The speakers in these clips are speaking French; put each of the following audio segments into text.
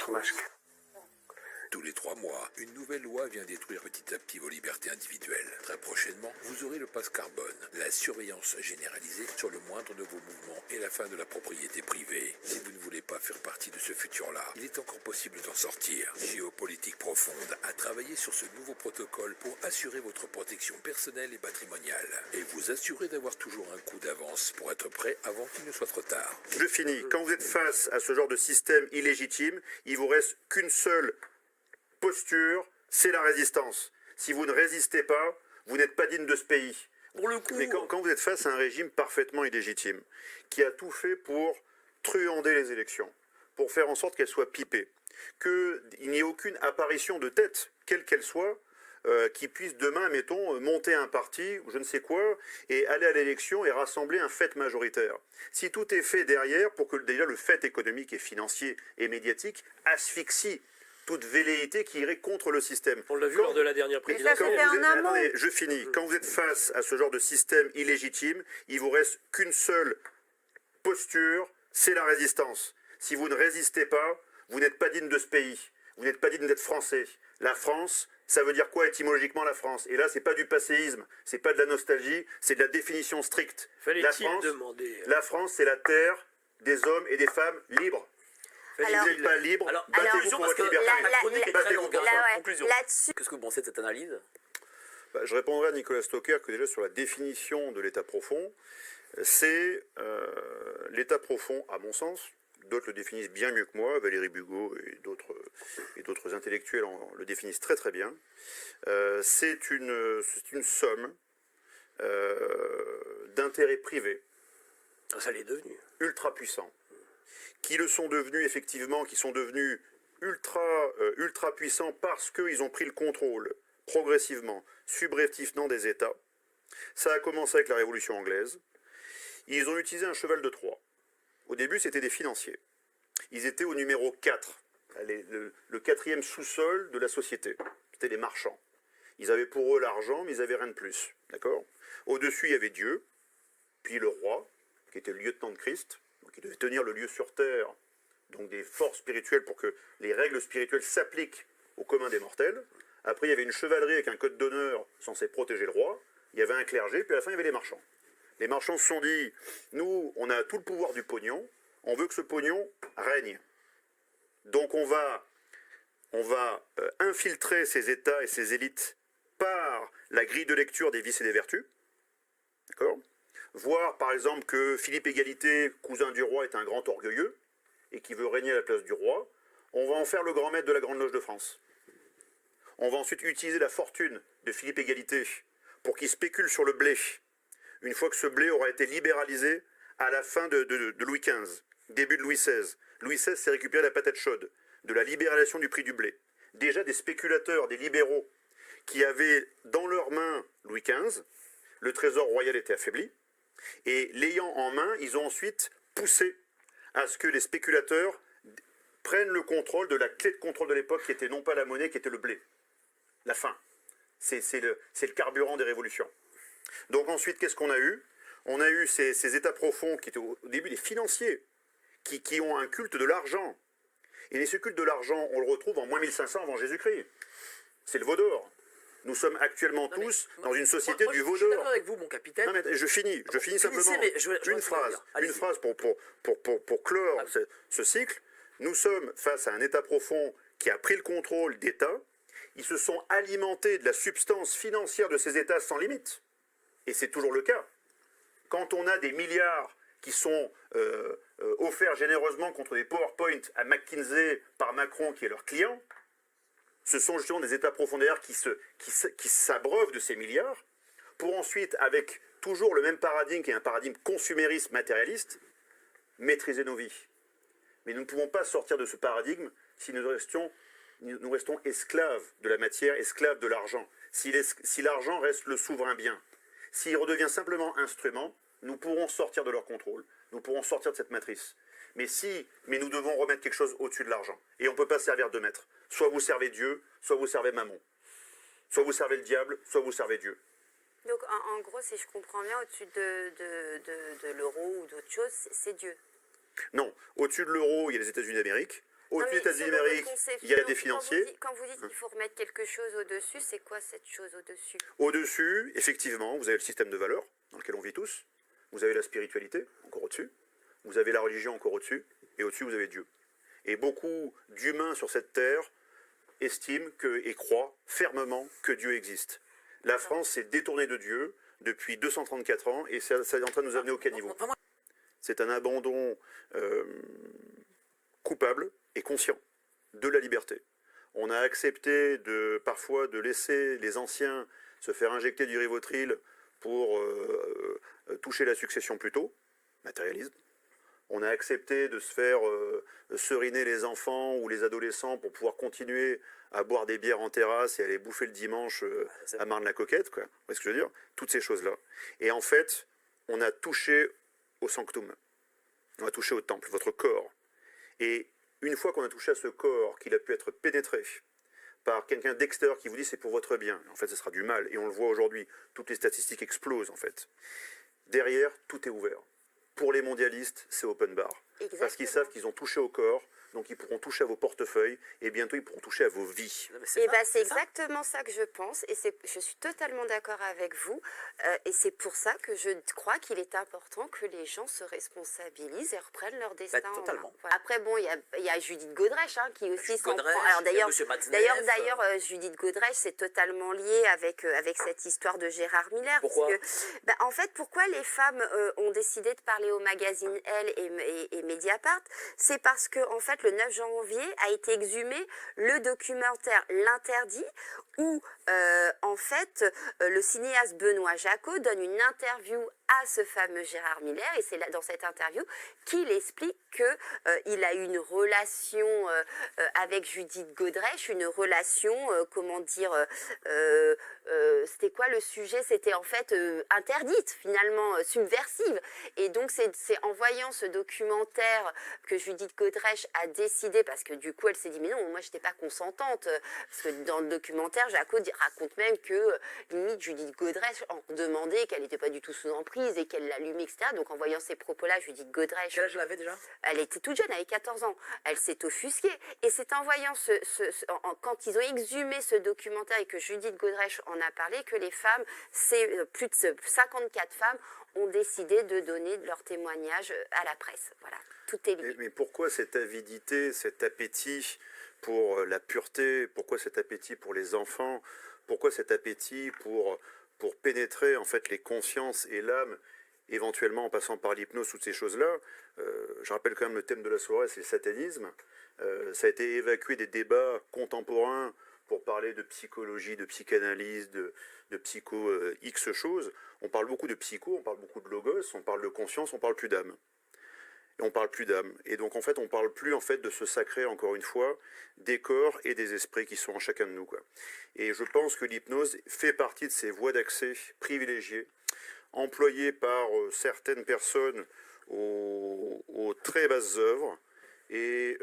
votre masque. Tous les 3 mois, une nouvelle loi vient détruire petit à petit vos libertés individuelles. Très prochainement, vous aurez le passe carbone, la surveillance généralisée sur le moindre de vos mouvements et la fin de la propriété privée. Si vous ne voulez pas faire partie de ce futur-là, il est encore possible d'en sortir. Géopolitique Profonde a travaillé sur ce nouveau protocole pour assurer votre protection personnelle et patrimoniale et vous assurer d'avoir toujours un coup d'avance pour être prêt avant qu'il ne soit trop tard. Je finis. Quand vous êtes face à ce genre de système illégitime, il vous reste qu'une seule posture, c'est la résistance. Si vous ne résistez pas, vous n'êtes pas digne de ce pays. Pour le coup... Mais quand vous êtes face à un régime parfaitement illégitime, qui a tout fait pour truander les élections, pour faire en sorte qu'elles soient pipées, qu'il n'y ait aucune apparition de tête, quelle qu'elle soit, qui puisse demain, mettons, monter un parti, ou je ne sais quoi, et aller à l'élection et rassembler un fait majoritaire. Si tout est fait derrière pour que déjà le fait économique et financier et médiatique asphyxie toute velléité qui irait contre le système. On l'a vu lors de la dernière présidentielle. Attendez, je finis. Quand vous êtes face à ce genre de système illégitime, il vous reste qu'une seule posture, c'est la résistance. Si vous ne résistez pas, vous n'êtes pas digne de ce pays. Vous n'êtes pas digne d'être français. La France, ça veut dire quoi étymologiquement la France? Et là, c'est pas du passéisme, c'est pas de la nostalgie, c'est de la définition stricte. La France, c'est la terre des hommes et des femmes libres. Si vous n'êtes pas libre, battez-vous pour votre liberté. Qu'est-ce que vous pensez de cette analyse? Je répondrai à Nicolas Stocker que déjà sur la définition de l'état profond, c'est l'état profond, à mon sens, d'autres le définissent bien mieux que moi, Valérie Bugeaud et d'autres intellectuels le définissent très très bien, c'est une somme d'intérêts privés. Ça l'est devenu. Ultra puissants. Qui le sont devenus effectivement, qui sont devenus ultra puissants parce qu'ils ont pris le contrôle progressivement, subrepticement des États. Ça a commencé avec la Révolution anglaise. Ils ont utilisé un cheval de Troie. Au début, c'était des financiers. Ils étaient au numéro 4, le quatrième sous-sol de la société. C'était les marchands. Ils avaient pour eux l'argent, mais ils n'avaient rien de plus. D'accord ? Au-dessus, il y avait Dieu, puis le roi, qui était le lieutenant de Christ, qui devait tenir le lieu sur terre, donc des forces spirituelles pour que les règles spirituelles s'appliquent au commun des mortels. Après, il y avait une chevalerie avec un code d'honneur censé protéger le roi. Il y avait un clergé, puis à la fin, il y avait les marchands. Les marchands se sont dit, nous, on a tout le pouvoir du pognon, on veut que ce pognon règne. Donc on va infiltrer ces États et ces élites par la grille de lecture des vices et des vertus. D'accord ? Voir par exemple que Philippe Égalité, cousin du roi, est un grand orgueilleux et qui veut régner à la place du roi. On va en faire le grand maître de la Grande Loge de France. On va ensuite utiliser la fortune de Philippe Égalité pour qu'il spécule sur le blé. Une fois que ce blé aura été libéralisé à la fin de Louis XV, début de Louis XVI. Louis XVI s'est récupéré la patate chaude de la libéralisation du prix du blé. Déjà des spéculateurs, des libéraux qui avaient dans leurs mains Louis XV, le trésor royal était affaibli. Et l'ayant en main, ils ont ensuite poussé à ce que les spéculateurs prennent le contrôle de la clé de contrôle de l'époque qui était non pas la monnaie, qui était le blé. La faim. C'est le carburant des révolutions. Donc ensuite, qu'est-ce qu'on a eu? On a eu ces états profonds qui étaient au début des financiers, qui ont un culte de l'argent. Et ce culte de l'argent, on le retrouve en moins 1500 avant Jésus-Christ. C'est le veau d'or. Nous sommes actuellement tous dans une société du veau d'or. Je suis d'accord avec vous, mon capitaine. Non, mais je finis simplement. Une phrase pour clore ce cycle. Nous sommes face à un état profond qui a pris le contrôle d'États. Ils se sont alimentés de la substance financière de ces États sans limite. Et c'est toujours le cas. Quand on a des milliards qui sont offerts généreusement contre des PowerPoint à McKinsey par Macron, qui est leur client, ce sont justement des États profondéraires qui s'abreuvent de ces milliards, pour ensuite, avec toujours le même paradigme, qui est un paradigme consumériste matérialiste, maîtriser nos vies. Mais nous ne pouvons pas sortir de ce paradigme si nous restons esclaves de la matière, esclaves de l'argent. Si l'argent reste le souverain bien, s'il redevient simplement instrument, nous pourrons sortir de leur contrôle, nous pourrons sortir de cette matrice. Mais nous devons remettre quelque chose au-dessus de l'argent. Et on ne peut pas servir de maître. Soit vous servez Dieu, soit vous servez Mammon. Soit vous servez le diable, soit vous servez Dieu. Donc en gros, si je comprends bien, au-dessus de l'euro ou d'autres choses, c'est Dieu. Non, au-dessus de l'euro, il y a les États-Unis d'Amérique. Au-dessus des sur États-Unis votre d'Amérique, conception, il y a des financiers. Quand vous dites qu'il faut remettre quelque chose au-dessus, c'est quoi cette chose au-dessus? Au-dessus, effectivement, vous avez le système de valeurs dans lequel on vit tous. Vous avez la spiritualité, encore au-dessus. Vous avez la religion, encore au-dessus. Et au-dessus, vous avez Dieu. Et beaucoup d'humains sur cette terre estiment et croient fermement que Dieu existe. La France s'est détournée de Dieu depuis 234 ans et ça est en train de nous amener au caniveau. C'est un abandon coupable et conscient de la liberté. On a accepté parfois de laisser les anciens se faire injecter du Rivotril pour toucher la succession plus tôt, matérialisme. On a accepté de se faire seriner les enfants ou les adolescents pour pouvoir continuer à boire des bières en terrasse et aller bouffer le dimanche à Marne-la-Coquette, quoi. Vous voyez ce que je veux dire? Toutes ces choses-là. Et en fait, on a touché au sanctum. On a touché au temple, votre corps. Et une fois qu'on a touché à ce corps, qu'il a pu être pénétré par quelqu'un d'extérieur qui vous dit c'est pour votre bien, en fait ce sera du mal, et on le voit aujourd'hui, toutes les statistiques explosent en fait. Derrière, tout est ouvert. Pour les mondialistes, c'est open bar. Exactement. Parce qu'ils savent qu'ils ont touché au corps, donc ils pourront toucher à vos portefeuilles, et bientôt ils pourront toucher à vos vies. Et ben, c'est exactement ça que je pense, et je suis totalement d'accord avec vous, et c'est pour ça que je crois qu'il est important que les gens se responsabilisent et reprennent leur destin en main. Totalement. Voilà. Après, bon, il y a Judith Godrèche qui aussi s'en Godrèche, prend. Alors d'ailleurs, Monsieur Matzneff, Judith Godrèche, c'est totalement lié avec cette histoire de Gérard Miller. Pourquoi? Parce que, en fait, pourquoi les femmes ont décidé de parler au magazine Elle et Mediapart? C'est parce que, en fait, le 9 janvier a été exhumé le documentaire L'Interdit, où en fait le cinéaste Benoît Jacot donne une interview à ce fameux Gérard Miller, et c'est là, dans cette interview qu'il explique qu'il a une relation avec Judith Godrèche, une relation, c'était quoi le sujet? C'était en fait interdite, finalement, subversive. Et donc c'est en voyant ce documentaire que Judith Godrèche a décidé, parce que du coup elle s'est dit mais non, moi j'étais pas consentante, parce que dans le documentaire Jacot raconte même que limite Judith Godrèche en demandait, qu'elle n'était pas du tout sous emprise et qu'elle l'allumait, etc. Donc en voyant ces propos-là, Judith Godrèche, Quel âge elle avait déjà? elle était toute jeune, elle avait 14 ans. Elle s'est offusquée. Et c'est en voyant quand ils ont exhumé ce documentaire et que Judith Godrèche en a parlé, que les femmes, plus de 54 femmes, ont décidé de donner leur témoignage à la presse. Voilà, tout est lié. Mais pourquoi cette avidité, cet appétit pour la pureté? Pourquoi cet appétit pour les enfants? Pourquoi cet appétit pour pénétrer en fait les consciences et l'âme, éventuellement en passant par l'hypnose, toutes ces choses-là? Je rappelle quand même le thème de la soirée, c'est le satanisme. Ça a été évacué des débats contemporains pour parler de psychologie, de psychanalyse, de psycho X choses. On parle beaucoup de psycho, on parle beaucoup de logos, on parle de conscience, on parle plus d'âme. Et on parle plus d'âme. Et donc en fait, on parle plus en fait de ce sacré, encore une fois, des corps et des esprits qui sont en chacun de nous, quoi. Et je pense que l'hypnose fait partie de ces voies d'accès privilégiées, employées par certaines personnes aux très basses œuvres, et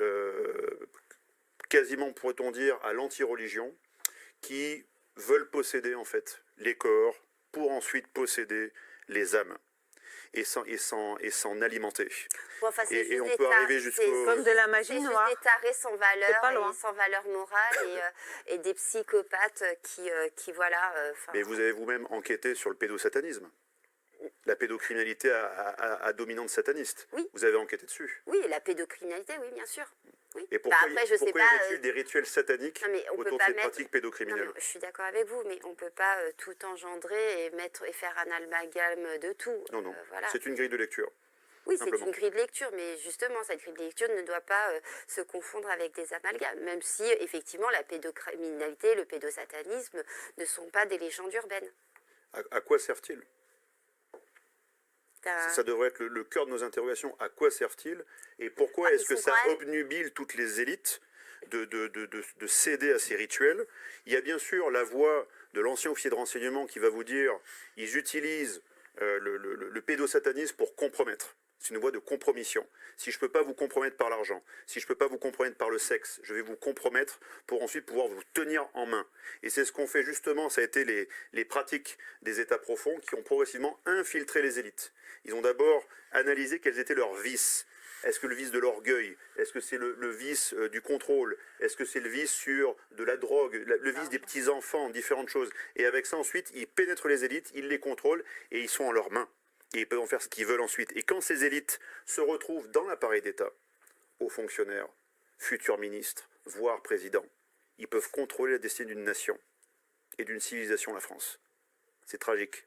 quasiment, pourrait-on dire, à l'anti-religion, qui veulent posséder en fait les corps pour ensuite posséder les âmes et s'en alimenter. Bon, enfin, Et on peut arriver jusqu'au... Comme de la magie C'est juste noire. des tarés sans C'est pas valeur, loin. et sans valeur morale, et des psychopathes qui voilà... Mais vous avez vous-même enquêté sur le pédosatanisme, la pédocriminalité à dominante sataniste. Oui. Vous avez enquêté dessus. Oui, la pédocriminalité, oui, bien sûr. Oui. Et pourquoi, Après, je sais pourquoi pas, y a-t-il des rituels sataniques non, mais on peut autour de pas ces mettre- pratiques Non, pédocriminelles? mais je suis d'accord avec vous, mais on ne peut pas tout engendrer et faire un amalgame de tout. Non, non, Voilà. c'est une grille de lecture. Oui, c'est simplement. une grille de lecture, mais justement, cette grille de lecture ne doit pas se confondre avec des amalgames, même si, effectivement, la pédocriminalité, le pédosatanisme ne sont pas des légendes urbaines. À quoi servent-ils? T'as- Ça devrait être le cœur de nos interrogations. À quoi servent-ils? Et pourquoi Ah, est-ce ils que sont ça quand même- obnubile toutes les élites de céder à ces rituels? Il y a bien sûr la voix de l'ancien officier de renseignement qui va vous dire ils utilisent le pédosatanisme pour compromettre. C'est une voie de compromission. Si je ne peux pas vous compromettre par l'argent, si je ne peux pas vous compromettre par le sexe, je vais vous compromettre pour ensuite pouvoir vous tenir en main. Et c'est ce qu'ont fait justement, ça a été les pratiques des États profonds qui ont progressivement infiltré les élites. Ils ont d'abord analysé quels étaient leurs vices. Est-ce que le vice de l'orgueil? Est-ce que c'est le vice du contrôle? Est-ce que c'est le vice sur de la drogue, le vice des petits-enfants, différentes choses? Et avec ça, ensuite, ils pénètrent les élites, ils les contrôlent et ils sont en leurs mains. Et ils peuvent en faire ce qu'ils veulent ensuite. Et quand ces élites se retrouvent dans l'appareil d'État, hauts fonctionnaires, futurs ministres, voire présidents, ils peuvent contrôler la destinée d'une nation et d'une civilisation, la France. C'est tragique.